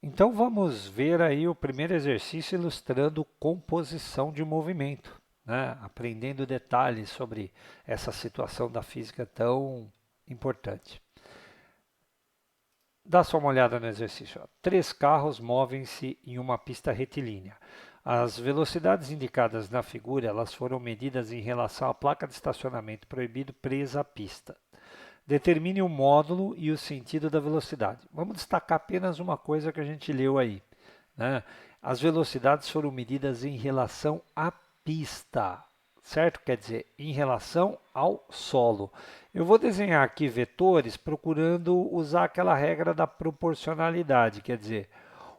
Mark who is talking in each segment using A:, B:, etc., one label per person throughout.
A: Então vamos ver aí o primeiro exercício ilustrando composição de movimento, né? Aprendendo detalhes sobre essa situação da física tão importante. Dá só uma olhada no exercício. Ó. 3 carros movem-se em uma pista retilínea. As velocidades indicadas na figura, elas foram medidas em relação à placa de estacionamento proibido presa à pista. Determine o módulo e o sentido da velocidade. Vamos destacar apenas uma coisa que a gente leu aí, né? As velocidades foram medidas em relação à pista, certo? Quer dizer, em relação ao solo. Eu vou desenhar aqui vetores procurando usar aquela regra da proporcionalidade, quer dizer,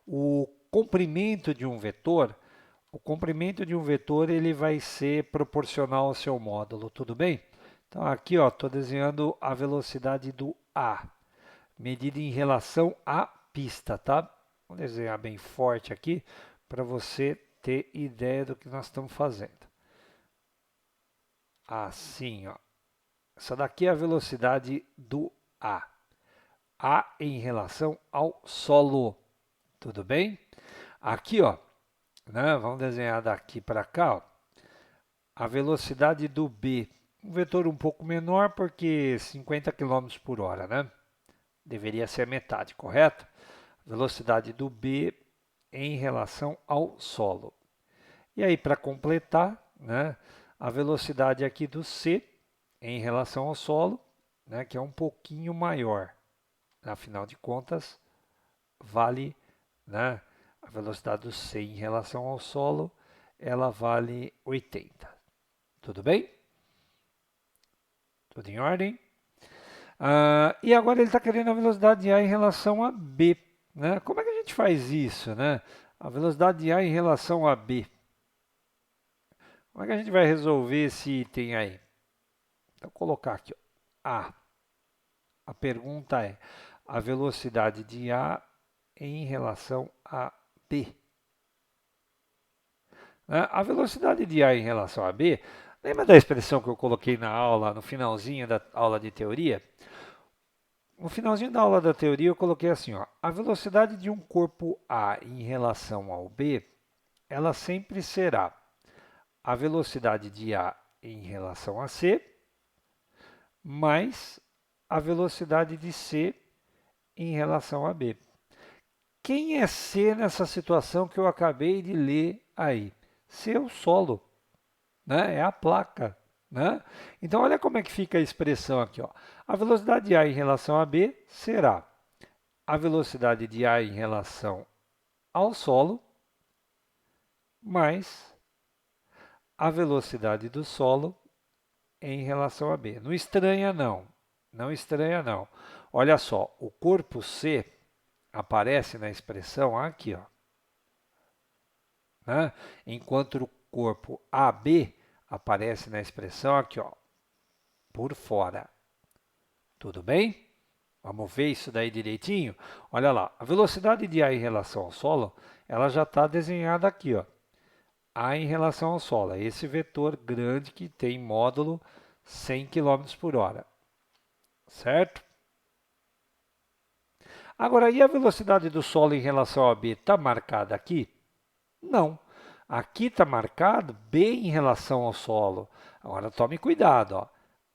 A: o comprimento de um vetor, ele vai ser proporcional ao seu módulo, tudo bem? Então aqui, ó, estou desenhando a velocidade do A, medida em relação à pista, tá? Vou desenhar bem forte aqui para você ter ideia do que nós estamos fazendo. Assim, ó. Essa daqui é a velocidade do A. A em relação ao solo. Tudo bem? Aqui, ó, né, vamos desenhar daqui para cá, ó, a velocidade do B. Um vetor um pouco menor porque 50 km por hora, né? Deveria ser a metade, correto? Velocidade do B em relação ao solo. E aí, para completar, né, a velocidade aqui do C em relação ao solo, né, que é um pouquinho maior. Afinal de contas, vale, né, a velocidade do C em relação ao solo, ela vale 80. Tudo bem? Tudo em ordem? E agora ele está querendo a velocidade de A em relação a B. Né? Como é que a gente faz isso? Né? A velocidade de A em relação a B. Como é que a gente vai resolver esse item aí? Então, vou colocar aqui, ó, A. A pergunta é a velocidade de A em relação a B. A velocidade de A em relação a B, lembra da expressão que eu coloquei na aula, no finalzinho da aula de teoria? No finalzinho da aula da teoria eu coloquei assim, ó, a velocidade de um corpo A em relação ao B, ela sempre será a velocidade de A em relação a C, mais a velocidade de C em relação a B. Quem é C nessa situação que eu acabei de ler aí? C é o solo, né? É a placa. Né? Então, olha como é que fica a expressão aqui. Ó. A velocidade de A em relação a B será a velocidade de A em relação ao solo mais a velocidade do solo em relação a B. Não estranha não, não estranha não. Olha só, o corpo C aparece na expressão aqui, ó, né? Enquanto o corpo AB aparece na expressão aqui, ó, por fora. Tudo bem? Vamos ver isso daí direitinho? Olha lá, a velocidade de A em relação ao solo, ela já está desenhada aqui, ó. A em relação ao solo, é esse vetor grande que tem módulo 100 km por hora, certo? Agora, e a velocidade do solo em relação a B está marcada aqui? Não. Aqui está marcado B em relação ao solo. Agora, tome cuidado. Ó.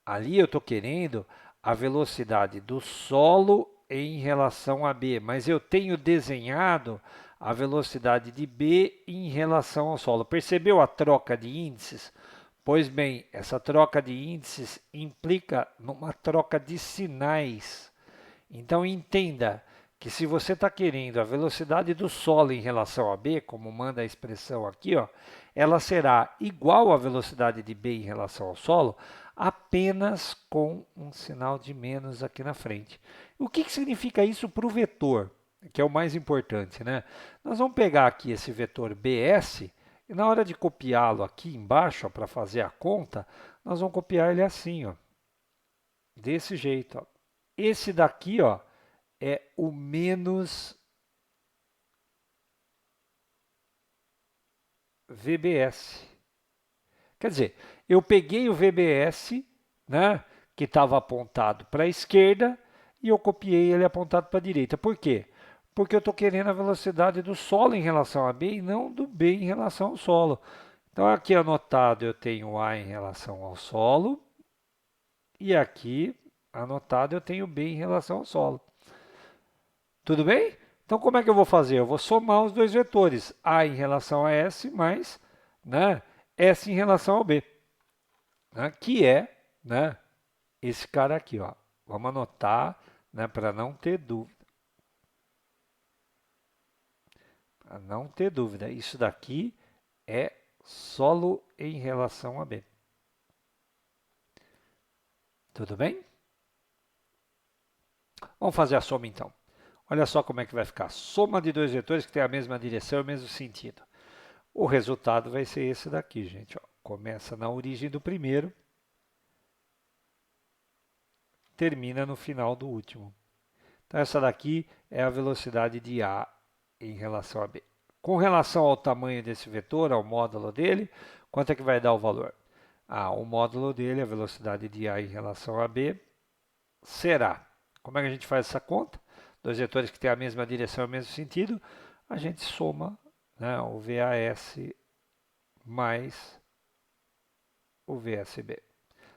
A: Ali eu estou querendo a velocidade do solo em relação a B, mas eu tenho desenhado a velocidade de B em relação ao solo. Percebeu a troca de índices? Pois bem, essa troca de índices implica numa troca de sinais. Então entenda que se você está querendo a velocidade do solo em relação a B, como manda a expressão aqui, ó, ela será igual à velocidade de B em relação ao solo, apenas com um sinal de menos aqui na frente. O que significa isso para o vetor? Que é o mais importante, né? Nós vamos pegar aqui esse vetor BS e na hora de copiá-lo aqui embaixo para fazer a conta, nós vamos copiar ele assim, ó, desse jeito. Ó. Esse daqui, ó, é o menos VBS. Quer dizer, eu peguei o VBS, né, que estava apontado para a esquerda, e eu copiei ele apontado para a direita. Por quê? porque eu estou querendo a velocidade do solo em relação a B e não do B em relação ao solo. Então, aqui anotado eu tenho A em relação ao solo e aqui anotado eu tenho B em relação ao solo. Tudo bem? Então, como é que eu vou fazer? Eu vou somar os dois vetores, A em relação a S mais, né, S em relação ao B, né, que é, né, esse cara aqui, ó. Vamos anotar, né, para não ter dúvida. Para não ter dúvida, isso daqui é solo em relação a B. Tudo bem? Vamos fazer a soma então. Olha só como é que vai ficar. Soma de dois vetores que têm a mesma direção e o mesmo sentido. O resultado vai ser esse daqui, gente. Ó. Começa na origem do primeiro, termina no final do último. Então, essa daqui é a velocidade de A em relação a B. Com relação ao tamanho desse vetor, ao módulo dele, quanto é que vai dar o valor? O módulo dele, a velocidade de A em relação a B, será. Como é que a gente faz essa conta? Dois vetores que têm a mesma direção e o mesmo sentido, a gente soma, né, o VAS mais o VSB.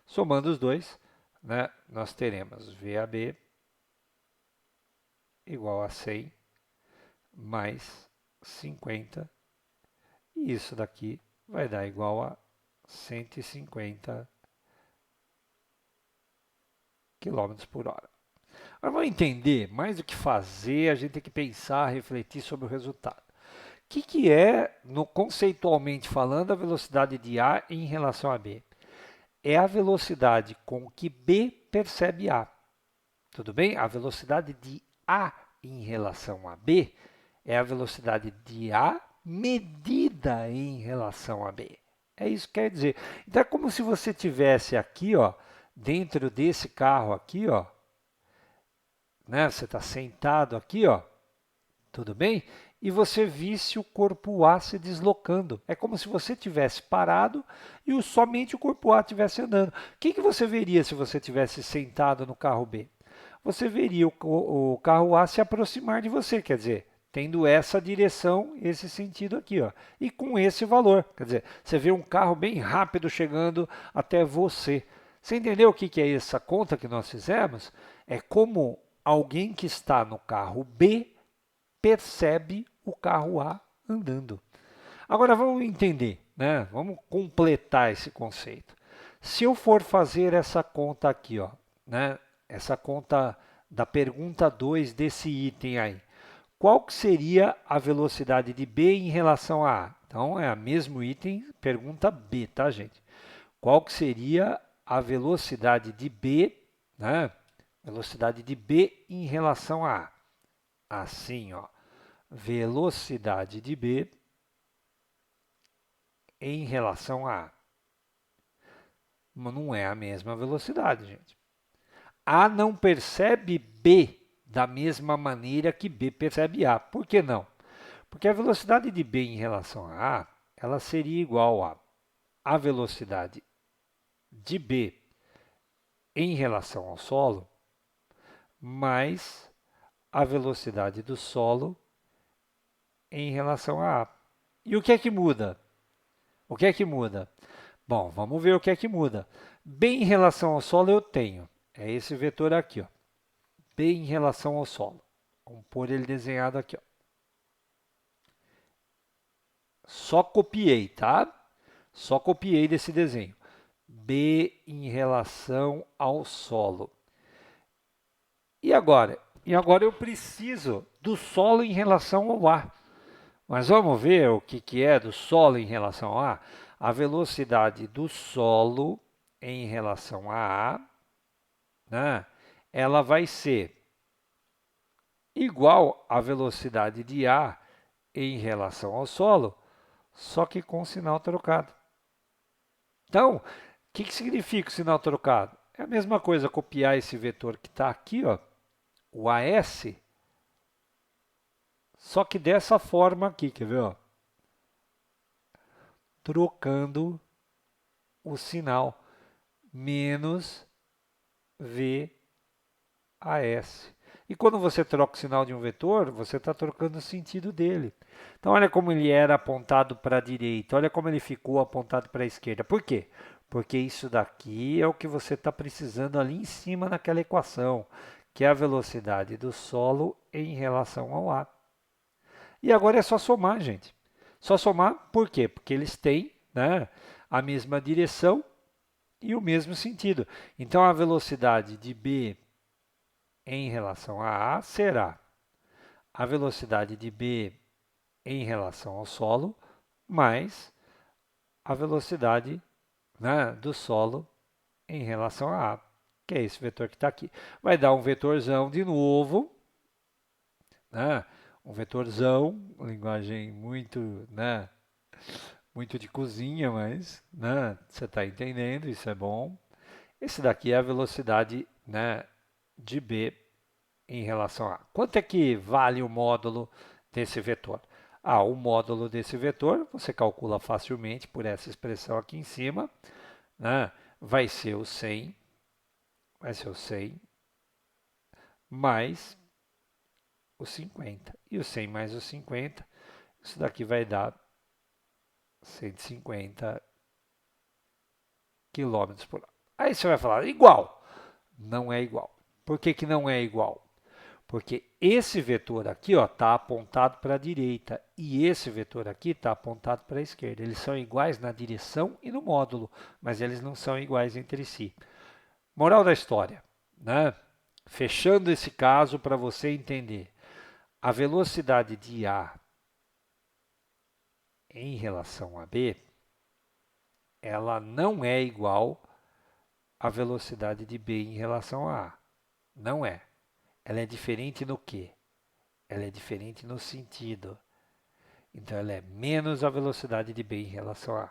A: Somando os dois, né, nós teremos VAB igual a 100 mais 50, e isso daqui vai dar igual a 150 km por hora. Agora vamos entender, mais do que fazer, a gente tem que pensar, refletir sobre o resultado. O que é, conceitualmente falando, a velocidade de A em relação a B? É a velocidade com que B percebe A. Tudo bem? A velocidade de A em relação a B é a velocidade de A medida em relação a B. É isso que quer dizer. Então é como se você tivesse aqui, ó, dentro desse carro aqui, ó, né? Você está sentado aqui, ó, tudo bem? E você visse o corpo A se deslocando. É como se você tivesse parado e somente o corpo A estivesse andando. O que você veria se você tivesse sentado no carro B? Você veria o carro A se aproximar de você, quer dizer, tendo essa direção, esse sentido aqui, ó, e com esse valor. Quer dizer, você vê um carro bem rápido chegando até você. Você entendeu o que é essa conta que nós fizemos? É como alguém que está no carro B percebe o carro A andando. Agora vamos entender, né? Vamos completar esse conceito. Se eu for fazer essa conta aqui, ó, né? Essa conta da pergunta 2 desse item aí. Qual que seria a velocidade de B em relação a A? Então, é o mesmo item, pergunta B, tá, gente? Qual que seria a velocidade de B, né? Velocidade de B em relação a A. Assim, ó. Velocidade de B em relação a A. Mas não é a mesma velocidade, gente. A não percebe B da mesma maneira que B percebe A. Por que não? Porque a velocidade de B em relação a A, ela seria igual a velocidade de B em relação ao solo mais a velocidade do solo em relação a A. E o que é que muda? O que é que muda? Bom, vamos ver o que é que muda. B em relação ao solo eu tenho, é esse vetor aqui, ó. B em relação ao solo. Vamos pôr ele desenhado aqui, ó. Só copiei, tá? Só copiei desse desenho. B em relação ao solo. E agora? E agora eu preciso do solo em relação ao ar. Mas vamos ver o que é do solo em relação ao ar? A velocidade do solo em relação a ar, né, ela vai ser igual à velocidade de A em relação ao solo, só que com sinal trocado. Então, o que significa o sinal trocado? É a mesma coisa copiar esse vetor que está aqui, ó, o AS, só que dessa forma aqui, quer ver? Ó? Trocando o sinal menos VAS. E quando você troca o sinal de um vetor, você está trocando o sentido dele. Então, olha como ele era apontado para a direita, olha como ele ficou apontado para a esquerda. Por quê? Porque isso daqui é o que você está precisando ali em cima naquela equação, que é a velocidade do solo em relação ao ar. E agora é só somar, gente. Só somar por quê? Porque eles têm, né, a mesma direção e o mesmo sentido. Então, a velocidade de B em relação a A será a velocidade de B em relação ao solo mais a velocidade, né, do solo em relação a A, que é esse vetor que está aqui. Vai dar um vetorzão de novo, né, um vetorzão, linguagem muito, né, muito de cozinha, mas, né, você está entendendo, isso é bom. Esse daqui é a velocidade, né, de B em relação a. Quanto é que vale o módulo desse vetor? O módulo desse vetor você calcula facilmente por essa expressão aqui em cima, né? Vai ser o 100, mais o 50. E o 100 mais o 50, isso daqui vai dar 150 km por hora. Aí você vai falar, igual. Não é igual. Por que que não é igual? Porque esse vetor aqui está apontado para a direita e esse vetor aqui está apontado para a esquerda. Eles são iguais na direção e no módulo, mas eles não são iguais entre si. Moral da história, né? Fechando esse caso para você entender. A velocidade de A em relação a B, ela não é igual à velocidade de B em relação a A. Não é. Ela é diferente no quê? Ela é diferente no sentido. Então, ela é menos a velocidade de B em relação a A.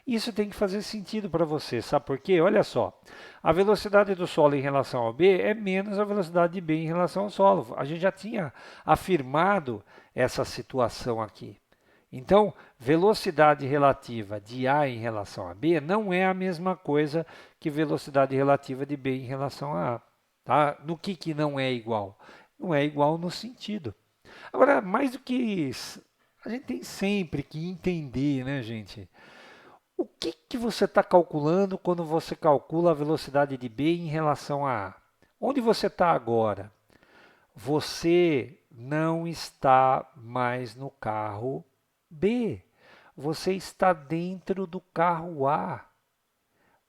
A: Isso tem que fazer sentido para você, sabe por quê? Olha só, a velocidade do solo em relação ao B é menos a velocidade de B em relação ao solo. A gente já tinha afirmado essa situação aqui. Então, velocidade relativa de A em relação a B não é a mesma coisa que velocidade relativa de B em relação a A. Tá? No que não é igual? Não é igual no sentido. Agora, mais do que isso, a gente tem sempre que entender, né, gente? O que você está calculando quando você calcula a velocidade de B em relação a A? Onde você está agora? Você não está mais no carro B. Você está dentro do carro A.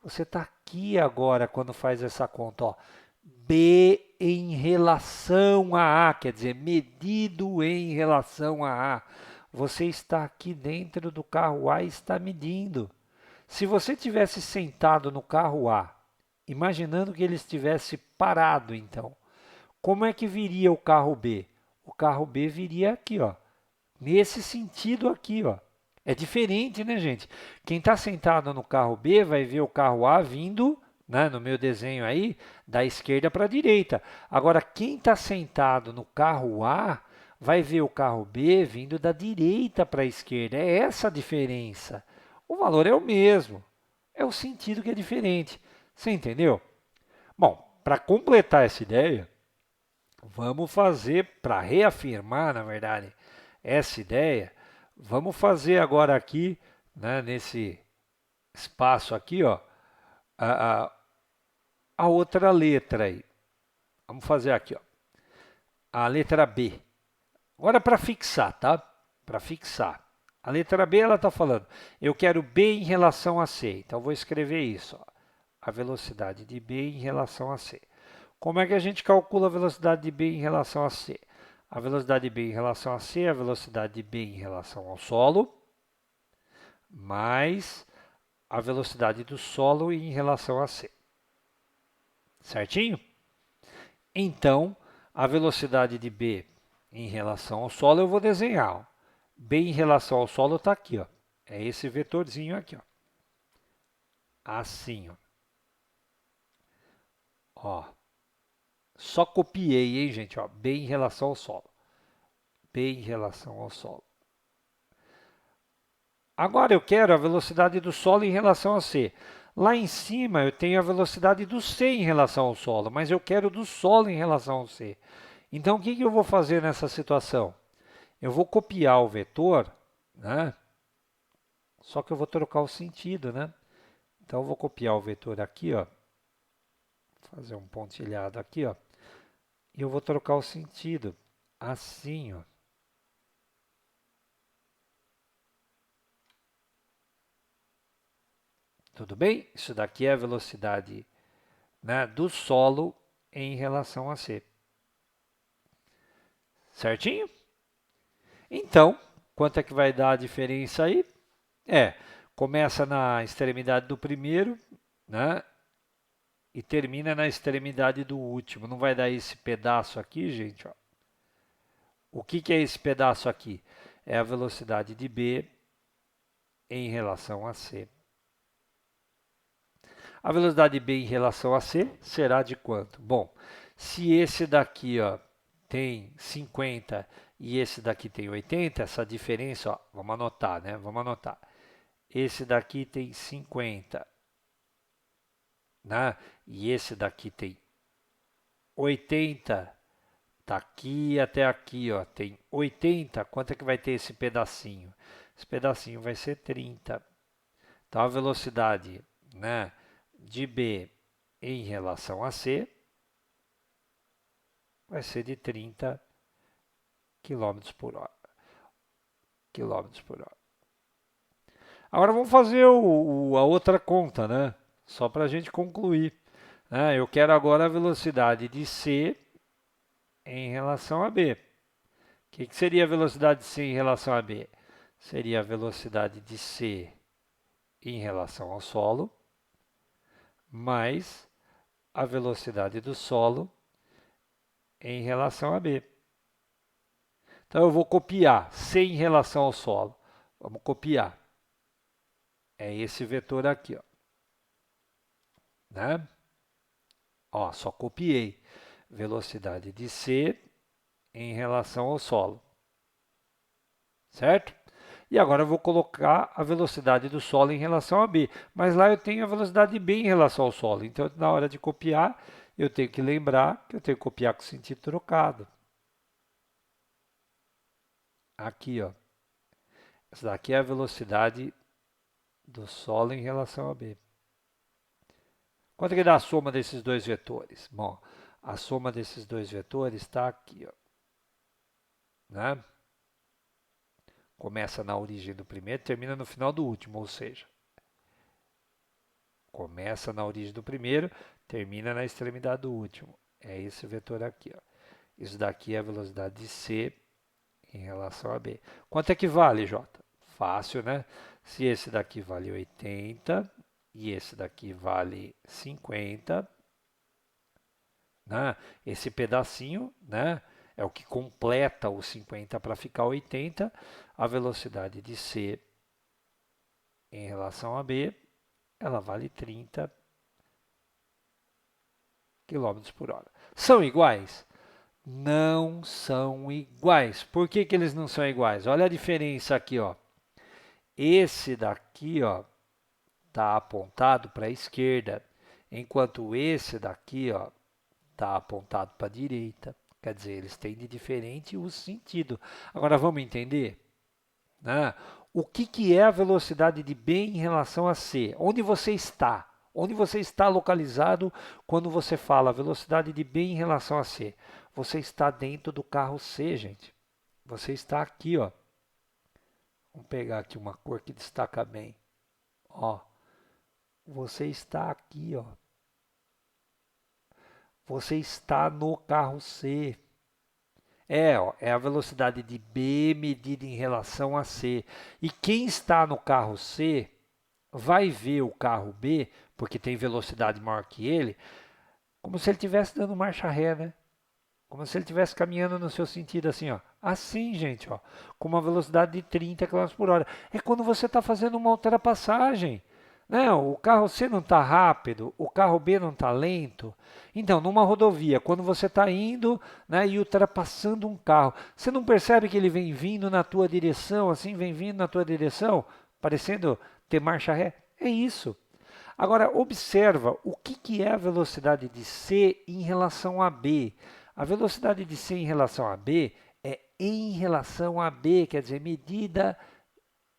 A: Você está aqui agora quando faz essa conta. Ó. B em relação a A, quer dizer, medido em relação a A. Você está aqui dentro do carro A e está medindo. Se você tivesse sentado no carro A, imaginando que ele estivesse parado, então, como é que viria o carro B? O carro B viria aqui, ó, nesse sentido aqui, ó. É diferente, né, gente? Quem está sentado no carro B vai ver o carro A vindo, né, no meu desenho aí, da esquerda para a direita. Agora, quem está sentado no carro A vai ver o carro B vindo da direita para a esquerda. É essa a diferença. O valor é o mesmo, é o sentido que é diferente. Você entendeu? Bom, para completar essa ideia, vamos fazer, para reafirmar, na verdade, essa ideia, vamos fazer agora aqui, né, nesse espaço aqui, ó, a outra letra aí. Vamos fazer aqui, ó, a letra B. Agora para fixar, tá? Para fixar. A letra B, ela está falando, eu quero B em relação a C. Então, vou escrever isso, ó, a velocidade de B em relação a C. Como é que a gente calcula a velocidade de B em relação a C? A velocidade de B em relação a C é a velocidade de B em relação ao solo, mais a velocidade do solo em relação a C. Certinho? Então, a velocidade de B em relação ao solo eu vou desenhar. Ó. B em relação ao solo está aqui, ó. É esse vetorzinho aqui, ó. Assim, ó. Ó. Só copiei, hein, gente? Ó. B em relação ao solo. B em relação ao solo. Agora eu quero a velocidade do solo em relação a C. Lá em cima eu tenho a velocidade do C em relação ao solo, mas eu quero do solo em relação ao C. Então, o que que eu vou fazer nessa situação? Eu vou copiar o vetor, né? Só que eu vou trocar o sentido, né? Então, eu vou copiar o vetor aqui, ó. Fazer um pontilhado aqui, ó. E eu vou trocar o sentido. Assim, ó. Tudo bem? Isso daqui é a velocidade, né, do solo em relação a C. Certinho? Então, quanto é que vai dar a diferença aí? Começa na extremidade do primeiro, né? E termina na extremidade do último. Não vai dar esse pedaço aqui, gente, ó. O que que é esse pedaço aqui? É a velocidade de B em relação a C. A velocidade de B em relação a C será de quanto? Bom, se esse daqui, ó, tem 50 e esse daqui tem 80, essa diferença, ó, vamos anotar, né? Vamos anotar. Esse daqui tem 50, né? E esse daqui tem 80. Daqui até aqui, ó, tem 80. Quanto é que vai ter esse pedacinho? Esse pedacinho vai ser 30. Então, a velocidade, né, de B em relação a C vai ser de 30 km por hora. Quilômetros por hora. Agora vamos fazer a outra conta, né? Só para a gente concluir. Eu quero agora a velocidade de C em relação a B. O que seria a velocidade de C em relação a B? Seria a velocidade de C em relação ao solo, mais a velocidade do solo em relação a B. Então, eu vou copiar C em relação ao solo. Vamos copiar. É esse vetor aqui, ó. Né? Ó, só copiei. Velocidade de C em relação ao solo. Certo? E agora eu vou colocar a velocidade do solo em relação a B. Mas lá eu tenho a velocidade de B em relação ao solo. Então, na hora de copiar, eu tenho que lembrar que eu tenho que copiar com sentido trocado. Aqui, ó. Essa daqui é a velocidade do solo em relação a B. Quanto é que dá a soma desses dois vetores? Bom, a soma desses dois vetores está aqui, ó. Né? Começa na origem do primeiro, termina no final do último, ou seja, começa na origem do primeiro, termina na extremidade do último. É esse vetor aqui, ó. Isso daqui é a velocidade de C em relação a B. Quanto é que vale, Jota? Fácil, né? Se esse daqui vale 80 e esse daqui vale 50, né? Esse pedacinho, né, é o que completa o 50 para ficar 80. A velocidade de C em relação a B, ela vale 30 km por hora. São iguais? Não são iguais. Por que que eles não são iguais? Olha a diferença aqui, ó. Esse daqui, ó, está apontado para a esquerda, enquanto esse daqui, ó, está apontado para a direita. Quer dizer, eles têm de diferente o sentido. Agora vamos entender, né? O que que é a velocidade de B em relação a C? Onde você está? Onde você está localizado quando você fala velocidade de B em relação a C? Você está dentro do carro C, gente. Você está aqui, ó. Vamos pegar aqui uma cor que destaca bem. Ó, você está aqui, ó. Você está no carro C. Ó, é a velocidade de B medida em relação a C. E quem está no carro C vai ver o carro B, porque tem velocidade maior que ele, como se ele estivesse dando marcha ré, né? Como se ele estivesse caminhando no seu sentido assim, ó. Assim, gente, ó, com uma velocidade de 30 km por hora. É quando você está fazendo uma ultrapassagem. Não, o carro C não está rápido, o carro B não está lento. Então, numa rodovia, quando você está indo, né, e ultrapassando um carro, você não percebe que ele vem vindo na tua direção, assim, vem vindo na tua direção, parecendo ter marcha ré? É isso. Agora, observa o que é a velocidade de C em relação a B. A velocidade de C em relação a B é em relação a B, quer dizer, medida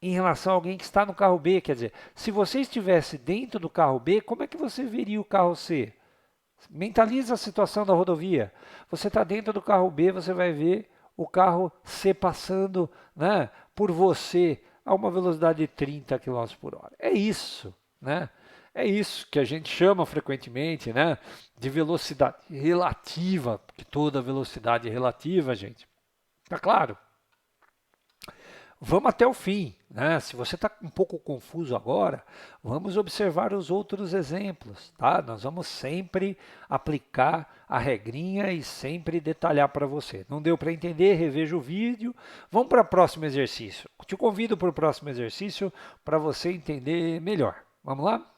A: em relação a alguém que está no carro B. Quer dizer, se você estivesse dentro do carro B, como é que você veria o carro C? Mentaliza a situação da rodovia. Você está dentro do carro B, você vai ver o carro C passando, né, por você a uma velocidade de 30 km por hora. É isso, né? É isso que a gente chama frequentemente, né, de velocidade relativa, porque toda velocidade é relativa, gente. Tá claro? Vamos até o fim, né? Se você está um pouco confuso agora, vamos observar os outros exemplos, tá? Nós vamos sempre aplicar a regrinha e sempre detalhar para você. Não deu para entender? Reveja o vídeo. Vamos para o próximo exercício. Te convido para o próximo exercício para você entender melhor. Vamos lá?